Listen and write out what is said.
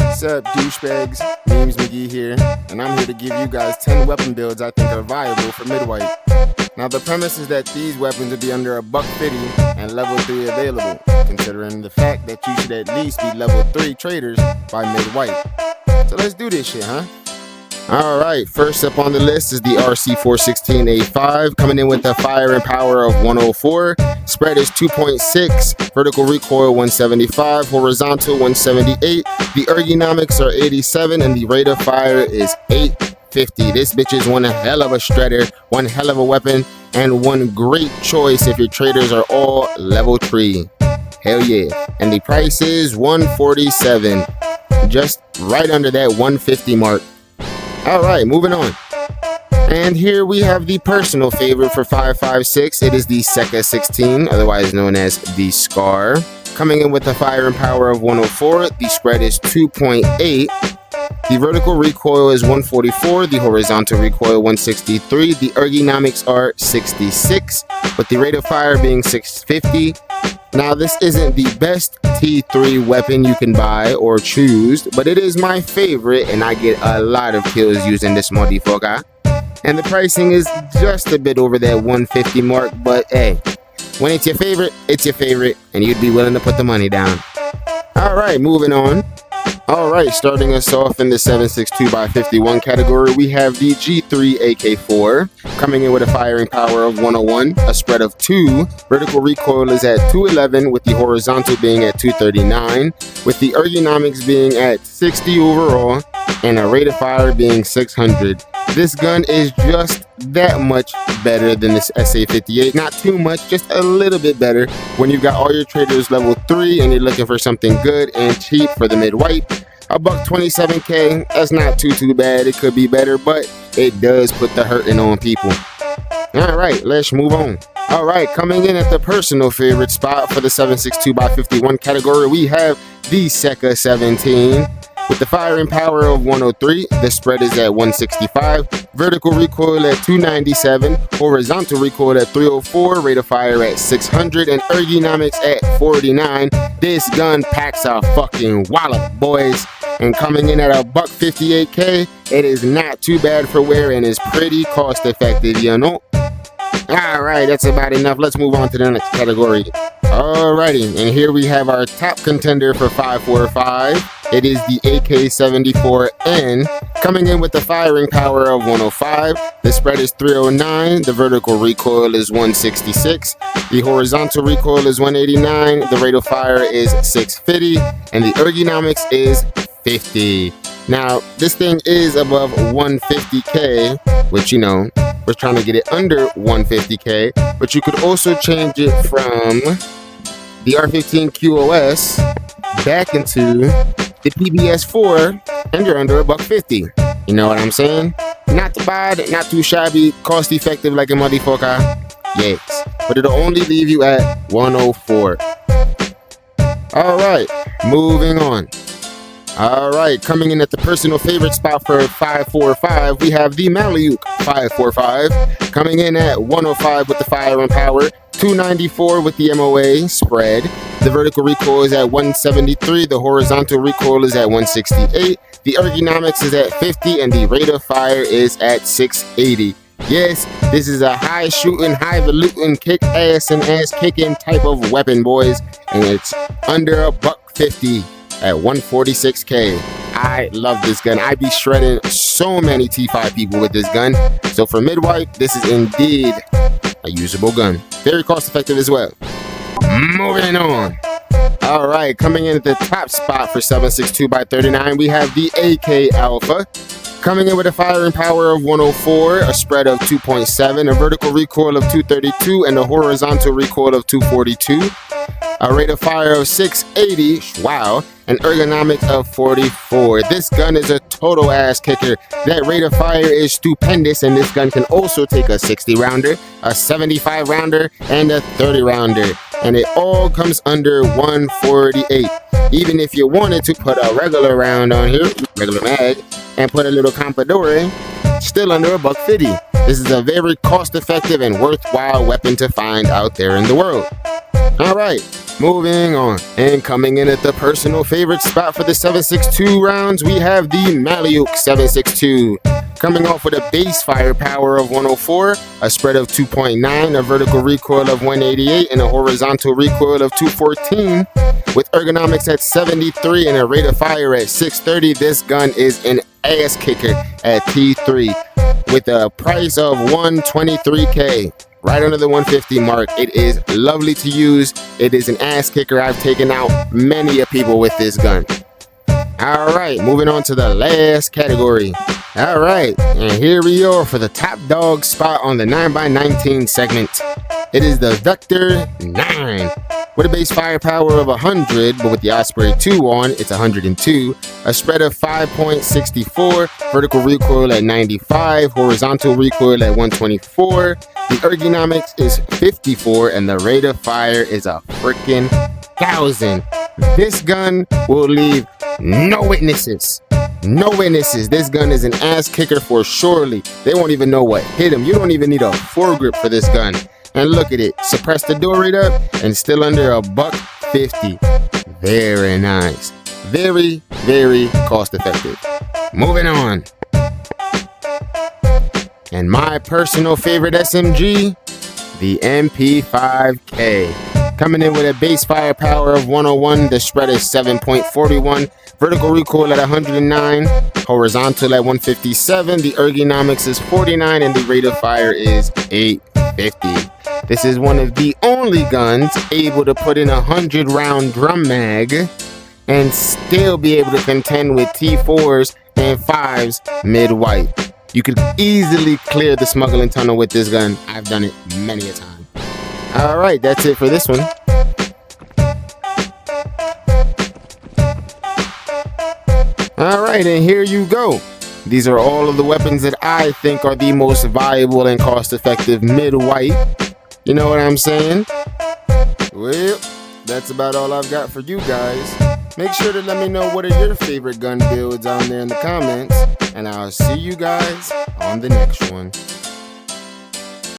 What's up, douchebags? Memes McGee here, and I'm here to give you guys 10 weapon builds I think are viable for mid-white. Now the premise is that these weapons will be under $150 and level 3 available, considering the fact that you should at least be level 3 traders by mid-white. So let's do this shit, huh? Alright, first up on the list is the RC416A5, coming in with a fire and power of 104, spread is 2.6, vertical recoil 175, horizontal 178, the ergonomics are 87, and the rate of fire is 850. This bitch is one hell of a shredder, one hell of a weapon, and one great choice if your traders are all level 3. Hell yeah. And the price is 147, just right under that 150 mark. Alright, moving on. And here we have the personal favorite for 5.56. It is the Sekka 16, otherwise known as the Scar. Coming in with a fire and power of 104. The spread is 2.8. The vertical recoil is 144. The horizontal recoil 163. The ergonomics are 66, with the rate of fire being 650. Now, this isn't the best T3 weapon you can buy or choose, but it is my favorite, and I get a lot of kills using this motherfucker. And the pricing is just a bit over that 150 mark, but hey, when it's your favorite, and you'd be willing to put the money down. Alright, moving on. Alright, starting us off in the 7.62x51 category, we have the G3 AK4, coming in with a firing power of 101, a spread of 2, vertical recoil is at 211, with the horizontal being at 239, with the ergonomics being at 60 overall, and a rate of fire being 600. This gun is just that much better than this SA58. Not too much, just a little bit better when you've got all your traders level 3 and you're looking for something good and cheap for the mid-white. $127K, that's not too bad. It could be better, but it does put the hurting on people. Alright, let's move on. Alright, coming in at the personal favorite spot for the 7.62x51 category, we have the Sekka 17. With the firing power of 103, the spread is at 165, vertical recoil at 297, horizontal recoil at 304, rate of fire at 600, and ergonomics at 49. This gun packs a fucking wallop, boys. And coming in at $158K, it is not too bad for wear and is pretty cost effective, you know? Alright, that's about enough. Let's move on to the next category. Alrighty, and here we have our top contender for 5.45. It is the AK-74N, coming in with the firing power of 105. The spread is 309. The vertical recoil is 166. The horizontal recoil is 189. The rate of fire is 650. And the ergonomics is 50. Now, this thing is above 150K, which, you know, we're trying to get it under 150K, but you could also change it from the R15 QOS back into the PBS4 and you're under $150. You know what I'm saying? Not too bad, not too shabby, cost effective like a motherfucker. Yes, but it'll only leave you at 104. Alright, moving on. Alright, coming in at the personal favorite spot for 5.45, we have the Malayuk 5.45, coming in at 105 with the fire and power, 294 with the MOA spread. The vertical recoil is at 173, the horizontal recoil is at 168, the ergonomics is at 50, and the rate of fire is at 680. Yes, this is a high shooting, high valuting, kick ass and ass kicking type of weapon, boys, and it's under $150 at 146K. I love this gun. I be shredding so many T5 people with this gun. So for mid-white, this is indeed a usable gun. Very cost effective as well. Moving on. Alright, coming in at the top spot for 7.62x39, we have the AK Alpha. Coming in with a firing power of 104, a spread of 2.7, a vertical recoil of 232, and a horizontal recoil of 242. A rate of fire of 680, wow, an ergonomic of 44. This gun is a total ass kicker. That rate of fire is stupendous, and this gun can also take a 60 rounder, a 75 rounder, and a 30 rounder. And it all comes under 148. Even if you wanted to put a regular round on here, regular mag, and put a little Compadore, still under $150. This is a very cost effective and worthwhile weapon to find out there in the world. Alright, moving on. And coming in at the personal favorite spot for the 7.62 rounds, we have the Malyuk 7.62. Coming off with a base firepower of 104, a spread of 2.9, a vertical recoil of 188, and a horizontal recoil of 214. With ergonomics at 73 and a rate of fire at 630, this gun is an ass kicker at T3 with a price of $123K. Right under the 150 mark. It is lovely to use. It is an ass kicker. I've taken out many people with this gun. Alright, moving on to the last category. Alright, and here we are for the top dog spot on the 9x19 segment. It is the Vector 9. With a base firepower of 100, but with the Osprey 2 on, it's 102. A spread of 5.64, vertical recoil at 95, horizontal recoil at 124. The ergonomics is 54, and the rate of fire is a freaking 1,000. This gun will leave no witnesses. No witnesses. This gun is an ass kicker for surely. They won't even know what hit him. You don't even need a foregrip for this gun. And look at it. Suppress the door rate up and still under $150. Very nice. Very, very cost effective. Moving on. And my personal favorite SMG, the MP5K. Coming in with a base firepower of 101, the spread is 7.41, vertical recoil at 109, horizontal at 157, the ergonomics is 49, and the rate of fire is 850. This is one of the only guns able to put in a 100-round drum mag and still be able to contend with T4s and 5s mid-white. You could easily clear the smuggling tunnel with this gun. I've done it many a time. Alright, that's it for this one. Alright, and here you go. These are all of the weapons that I think are the most viable and cost-effective mid-white. You know what I'm saying? Well, that's about all I've got for you guys. Make sure to let me know what are your favorite gun builds down there in the comments. And I'll see you guys on the next one.